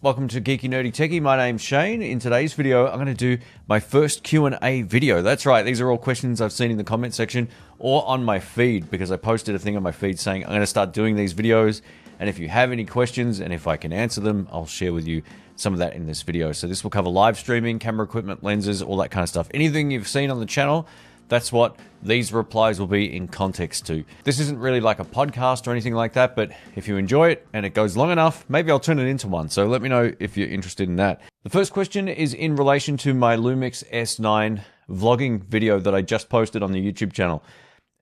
Welcome to Geeky Nerdy Techie. My name's Shane. In today's video, I'm going to do my first Q&A video. That's right, these are all questions I've seen in the comment section or on my feed, because I posted a thing on my feed saying I'm going to start doing these videos, and if you have any questions and if I can answer them, I'll share with you some of that in this video. So this will cover live streaming, camera equipment, lenses, all that kind of stuff. Anything you've seen on the channel, that's what these replies will be in context to. This isn't really like a podcast or anything like that, but if you enjoy it and it goes long enough, maybe I'll turn it into one. So let me know if you're interested in that. The first question is in relation to my LUMIX S9 vlogging video that I just posted on the YouTube channel.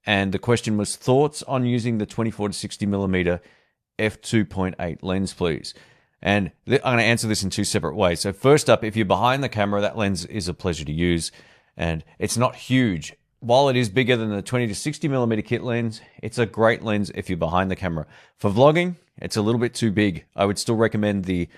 And the question was thoughts on using the 24 to 60mm f2.8 lens, please. And I'm going to answer this in two separate ways. So first up, if you're behind the camera, that lens is a pleasure to use. And it's not huge. While it is bigger than the 20 to 60mm kit lens, it's a great lens if you're behind the camera. For vlogging, it's a little bit too big. I would still recommend the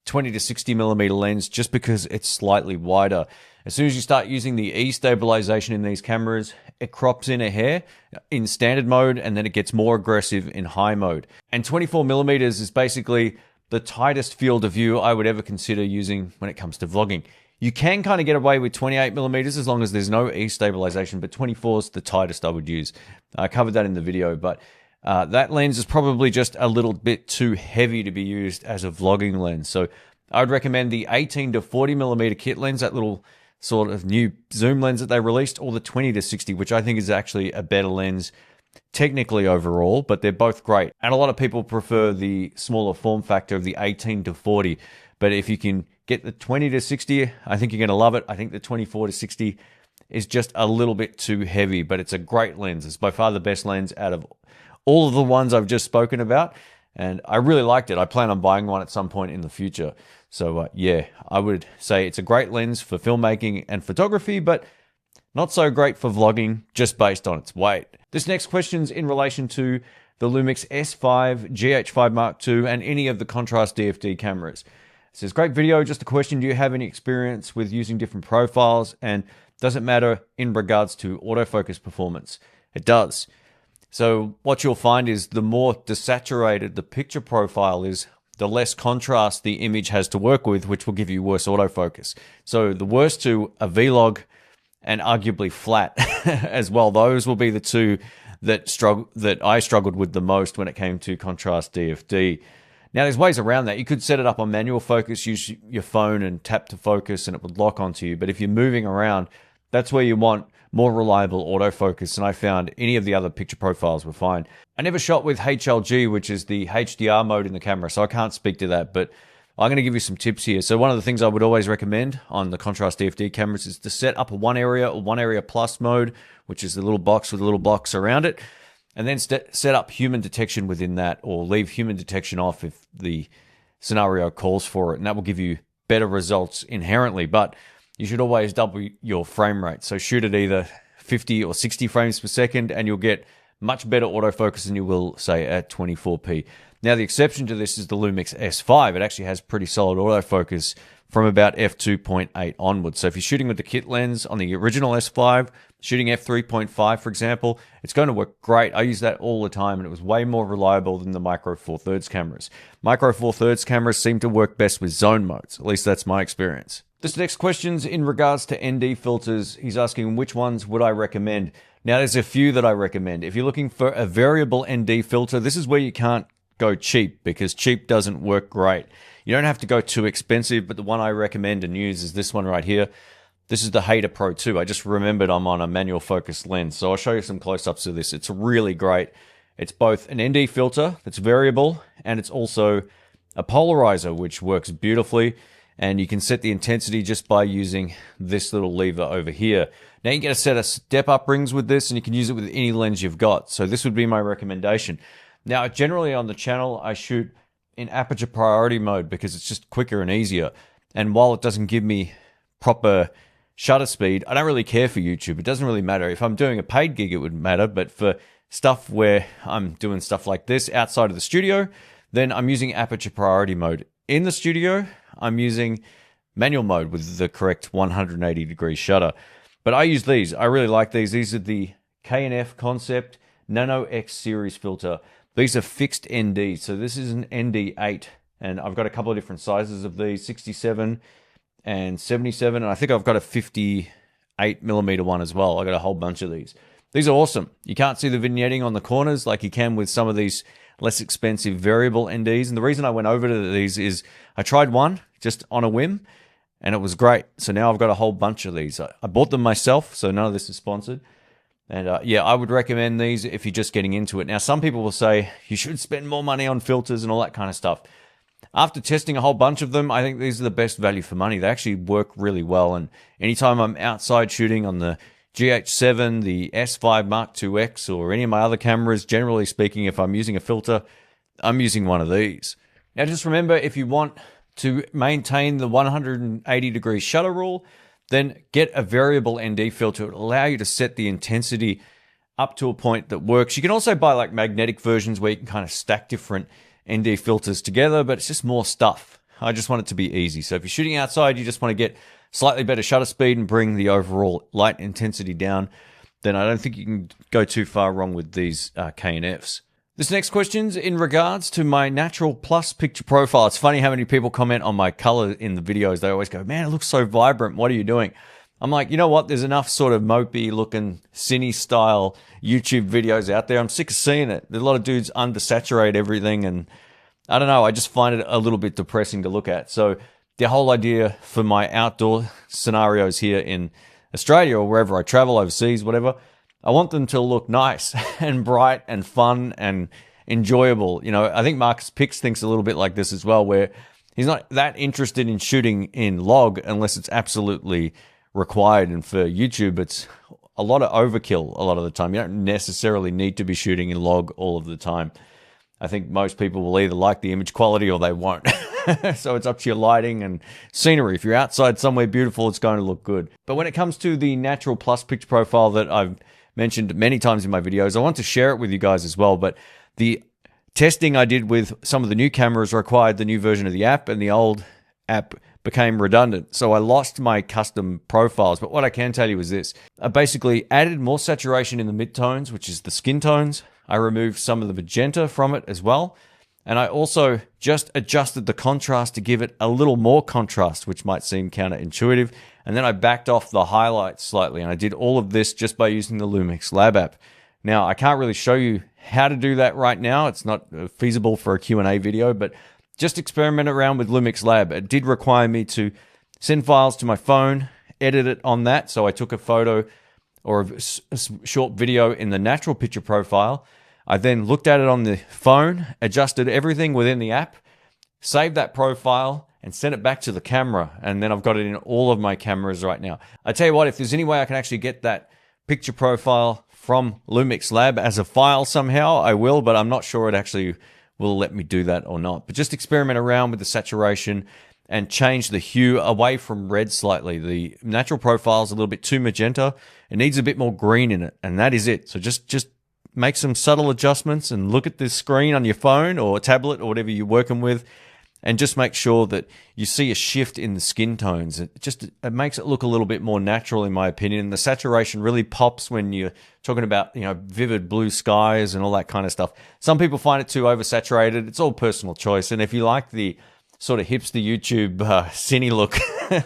20 to 60mm lens just because it's slightly wider. As soon as you start using the E-stabilization in these cameras, it crops in a hair in standard mode and then it gets more aggressive in high mode. And 24mm is basically the tightest field of view I would ever consider using when it comes to vlogging. You can kind of get away with 28mm as long as there's no E-stabilization, but 24 is the tightest I would use. I covered that in the video, but that lens is probably just a little bit too heavy to be used as a vlogging lens. So I would recommend the 18 to 40mm kit lens, that little sort of new zoom lens that they released, or the 20 to 60, which I think is actually a better lens technically overall, but they're both great. And a lot of people prefer the smaller form factor of the 18 to 40, but if you can get the 20 to 60, I think you're going to love it. I think the 24 to 60 is just a little bit too heavy, but it's a great lens. It's by far the best lens out of all of the ones I've just spoken about, and I really liked it. I plan on buying one at some point in the future. So yeah, I would say it's a great lens for filmmaking and photography, but not so great for vlogging just based on its weight. This next question's in relation to the LUMIX S5, GH5 Mark II, and any of the contrast DFD cameras. It says, great video, just a question, do you have any experience with using different profiles, and does it matter in regards to autofocus performance? It does. So what you'll find is the more desaturated the picture profile is, the less contrast the image has to work with, which will give you worse autofocus. So the worst two are vlog and arguably flat as well. Those will be the two that I struggled with the most when it came to contrast DFD. Now, there's ways around that. You could set it up on manual focus, use your phone and tap to focus, and it would lock onto you. But if you're moving around, that's where you want more reliable autofocus, and I found any of the other picture profiles were fine. I never shot with HLG, which is the HDR mode in the camera, so I can't speak to that, but I'm going to give you some tips here. So one of the things I would always recommend on the contrast DFD cameras is to set up a one area or one area plus mode, which is the little box with a little box around it. And then set up human detection within that, or leave human detection off if the scenario calls for it. And that will give you better results inherently. But you should always double your frame rate. So shoot at either 50 or 60 frames per second, and you'll get much better autofocus than you will, say, at 24p. Now, the exception to this is the LUMIX S5. It actually has pretty solid autofocus from about f2.8 onwards. So if you're shooting with the kit lens on the original S5, shooting f3.5, for example, it's going to work great. I use that all the time, and it was way more reliable than the Micro Four Thirds cameras. Micro Four Thirds cameras seem to work best with zone modes. At least that's my experience. This next question's in regards to ND filters. He's asking which ones would I recommend. Now, there's a few that I recommend. If you're looking for a variable ND filter, this is where you can't go cheap, because cheap doesn't work great. You don't have to go too expensive, but the one I recommend and use is this one right here. This is the Hater Pro 2. I just remembered I'm on a manual focus lens, so I'll show you some close-ups of this. It's really great. It's both an ND filter that's variable, and it's also a polarizer, which works beautifully, and you can set the intensity just by using this little lever over here. Now you get a set of step-up rings with this, and you can use it with any lens you've got. So this would be my recommendation. Now, generally on the channel, I shoot in aperture priority mode because it's just quicker and easier. And while it doesn't give me proper shutter speed, I don't really care for YouTube. It doesn't really matter. If I'm doing a paid gig, it would matter. But for stuff where I'm doing stuff like this outside of the studio, then I'm using aperture priority mode. In the studio, I'm using manual mode with the correct 180-degree shutter. But I use these. I really like these. These are the K&F Concept Nano X series filter. These are fixed ND, so this is an ND8 And I've got a couple of different sizes of these, 67 and 77. And I think I've got a 58mm one as well. I got a whole bunch of these. These are awesome. You can't see the vignetting on the corners like you can with some of these less expensive variable NDs. And the reason I went over to these is I tried one just on a whim and it was great. So now I've got a whole bunch of these. I bought them myself, so none of this is sponsored. And yeah, I would recommend these if you're just getting into it. Now, some people will say you should spend more money on filters and all that kind of stuff. After testing a whole bunch of them, I think these are the best value for money. They actually work really well. And anytime I'm outside shooting on the GH7, the S5 Mark IIX, or any of my other cameras, generally speaking, if I'm using a filter, I'm using one of these. Now, just remember, if you want to maintain the 180-degree shutter rule, then get a variable ND filter. It will allow you to set the intensity up to a point that works. You can also buy like magnetic versions where you can kind of stack different ND filters together, but it's just more stuff. I just want it to be easy. So if you're shooting outside, you just want to get slightly better shutter speed and bring the overall light intensity down, then I don't think you can go too far wrong with these K&Fs. This next question's in regards to my natural plus picture profile. It's funny how many people comment on my color in the videos. They always go, man, it looks so vibrant. What are you doing? I'm like, you know what? There's enough sort of mopey looking cine style YouTube videos out there. I'm sick of seeing it. There's a lot of dudes undersaturate everything. And I don't know. I just find it a little bit depressing to look at. So the whole idea for my outdoor scenarios here in Australia or wherever I travel, overseas, whatever, I want them to look nice and bright and fun and enjoyable. You know, I think Marcus Pix thinks a little bit like this as well, where he's not that interested in shooting in log unless it's absolutely required. And for YouTube, it's a lot of overkill a lot of the time. You don't necessarily need to be shooting in log all of the time. I think most people will either like the image quality or they won't. So it's up to your lighting and scenery. If you're outside somewhere beautiful, it's going to look good. But when it comes to the natural plus picture profile that I've mentioned many times in my videos, I want to share it with you guys as well. But the testing I did with some of the new cameras required the new version of the app, and the old app became redundant. So I lost my custom profiles. But what I can tell you is this. I basically added more saturation in the midtones, which is the skin tones. I removed some of the magenta from it as well. And I also just adjusted the contrast to give it a little more contrast, which might seem counterintuitive. And then I backed off the highlights slightly. And I did all of this just by using the LUMIX Lab app. Now, I can't really show you how to do that right now. It's not feasible for a Q&A video, but just experiment around with LUMIX Lab. It did require me to send files to my phone, edit it on that. So I took a photo or a short video in the natural picture profile. I then looked at it on the phone, adjusted everything within the app, saved that profile, and sent it back to the camera. And then I've got it in all of my cameras right now. I tell you what, if there's any way I can actually get that picture profile from LUMIX Lab as a file somehow, I will, but I'm not sure it actually will let me do that or not. But just experiment around with the saturation and change the hue away from red slightly. The natural profile is a little bit too magenta. It needs a bit more green in it, and that is it. So just make some subtle adjustments and look at this screen on your phone or tablet or whatever you're working with, and just make sure that you see a shift in the skin tones. It makes it look a little bit more natural, in my opinion. The saturation really pops when you're talking about, you know, vivid blue skies and all that kind of stuff. Some people find it too oversaturated. It's all personal choice. And if you like the sort of hipster YouTube cine look,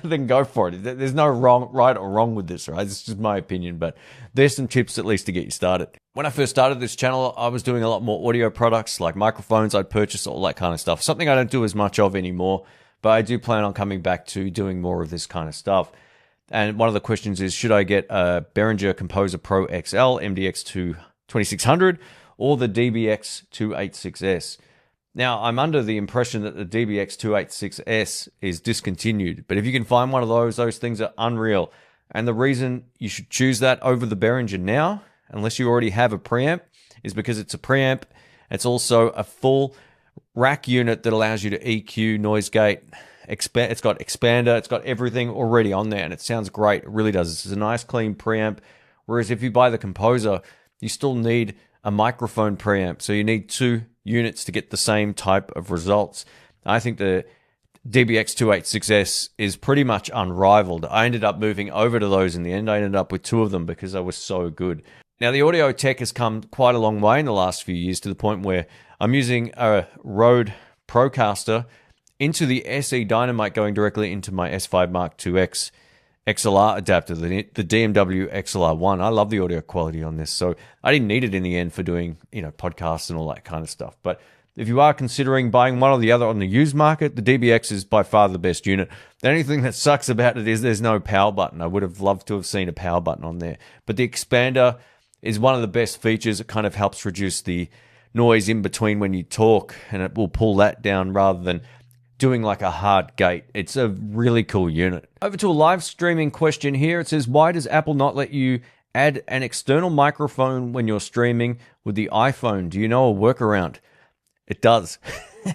then go for it. There's no right or wrong with this, right? It's just my opinion, but there's some tips at least to get you started. When I first started this channel, I was doing a lot more audio products like microphones I'd purchase, all that kind of stuff. Something I don't do as much of anymore, but I do plan on coming back to doing more of this kind of stuff. And one of the questions is, should I get a Behringer Composer Pro XL MDX2 2600 or the DBX 286S? Now, I'm under the impression that the DBX 286S is discontinued, but if you can find one of those things are unreal. And the reason you should choose that over the Behringer now, unless you already have a preamp, is because it's a preamp. It's also a full rack unit that allows you to EQ, noise gate, it's got expander, it's got everything already on there, and it sounds great. It really does. It's a nice, clean preamp. Whereas if you buy the Composer, you still need a microphone preamp. So you need two units to get the same type of results. I think the DBX 286S is pretty much unrivaled. I ended up moving over to those in the end. I ended up with two of them because they were so good. Now, the audio tech has come quite a long way in the last few years, to the point where I'm using a Rode Procaster into the SE Dynamite going directly into my S5 Mark IIX XLR adapter, the DMW XLR1. I love the audio quality on this, so I didn't need it in the end for doing, podcasts and all that kind of stuff. But if you are considering buying one or the other on the used market, the DBX is by far the best unit. The only thing that sucks about it is there's no power button. I would have loved to have seen a power button on there. But the expander is one of the best features. It kind of helps reduce the noise in between when you talk, and it will pull that down rather than doing like a hard gate. It's a really cool unit. Over to a live streaming question here. It says, why does Apple not let you add an external microphone when you're streaming with the iPhone? Do you know a workaround? It does.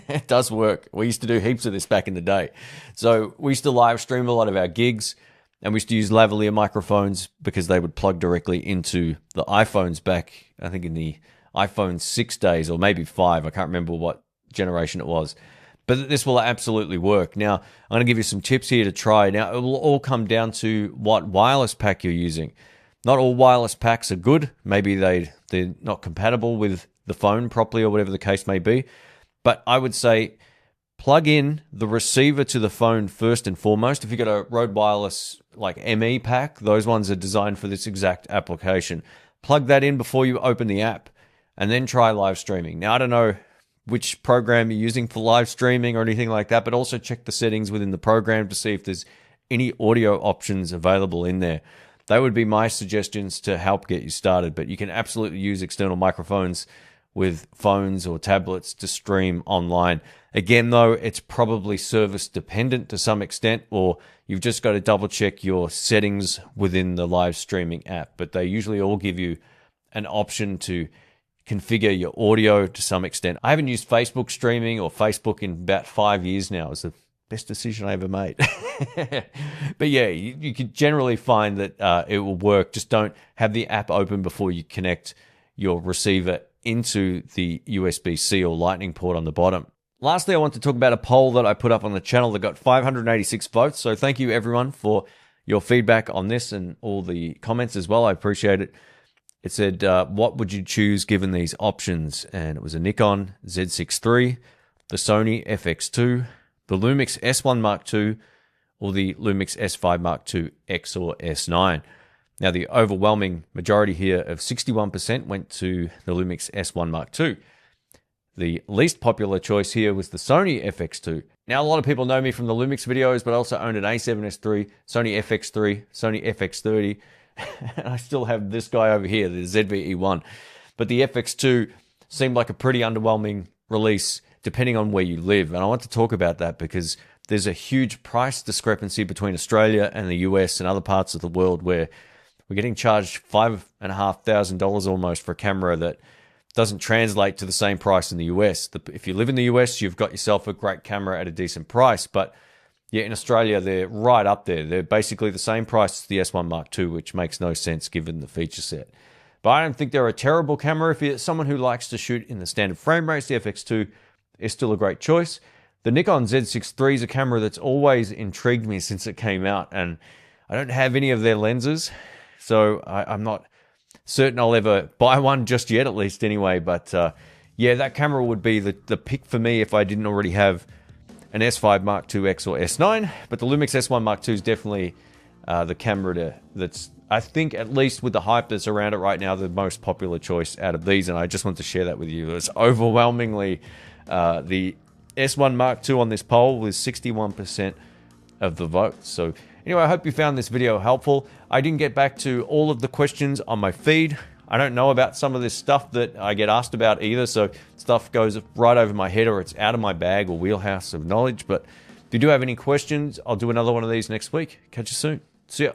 It does work. We used to do heaps of this back in the day. So we used to live stream a lot of our gigs, and we used to use lavalier microphones because they would plug directly into the iPhones back, I think in the iPhone 6 days, or maybe 5. I can't remember what generation it was. But this will absolutely work. Now, I'm going to give you some tips here to try. Now, it will all come down to what wireless pack you're using. Not all wireless packs are good. Maybe they're not compatible with the phone properly or whatever the case may be. But I would say plug in the receiver to the phone first and foremost. If you've got a Rode Wireless like ME pack, those ones are designed for this exact application. Plug that in before you open the app and then try live streaming. Now, I don't know which program you're using for live streaming or anything like that, but also check the settings within the program to see if there's any audio options available in there. They would be my suggestions to help get you started, but you can absolutely use external microphones with phones or tablets to stream online. Again, though, it's probably service dependent to some extent, or you've just got to double check your settings within the live streaming app, but they usually all give you an option to configure your audio to some extent. I haven't used Facebook streaming or Facebook in about 5 years now. It's the best decision I ever made. But yeah, you can generally find that it will work. Just don't have the app open before you connect your receiver into the USB-C or Lightning port on the bottom. Lastly, I want to talk about a poll that I put up on the channel that got 586 votes. So thank you everyone for your feedback on this and all the comments as well. I appreciate it. It said, what would you choose given these options? And it was a Nikon Z6 III, the Sony FX2, the LUMIX S1 Mark II, or the LUMIX S5 Mark II X or S9. Now, the overwhelming majority here of 61% went to the LUMIX S1 Mark II. The least popular choice here was the Sony FX2. Now, a lot of people know me from the LUMIX videos, but I also owned an A7S III, Sony FX3, Sony FX30, and I still have this guy over here, the ZV-E1. But the FX2 seemed like a pretty underwhelming release depending on where you live. And I want to talk about that because there's a huge price discrepancy between Australia and the US and other parts of the world where we're getting charged $5,500 almost for a camera that doesn't translate to the same price in the US. If you live in the US, you've got yourself a great camera at a decent price. But yeah, in Australia, they're right up there. They're basically the same price as the S1 Mark II, which makes no sense given the feature set. But I don't think they're a terrible camera. If you're someone who likes to shoot in the standard frame rates, the FX2 is still a great choice. The Nikon Z6 III is a camera that's always intrigued me since it came out, and I don't have any of their lenses, so I'm not certain I'll ever buy one just yet, at least anyway. But yeah, that camera would be the pick for me if I didn't already have an S5 Mark II X or S9. But the LUMIX S1 Mark II is definitely the camera that's, I think, at least with the hype that's around it right now, the most popular choice out of these. And I just want to share that with you. It's overwhelmingly the S1 Mark II on this poll with 61% of the votes. So anyway, I hope you found this video helpful. I didn't get back to all of the questions on my feed. I don't know about some of this stuff that I get asked about either, so stuff goes right over my head or it's out of my bag or wheelhouse of knowledge. But if you do have any questions, I'll do another one of these next week. Catch you soon. See ya.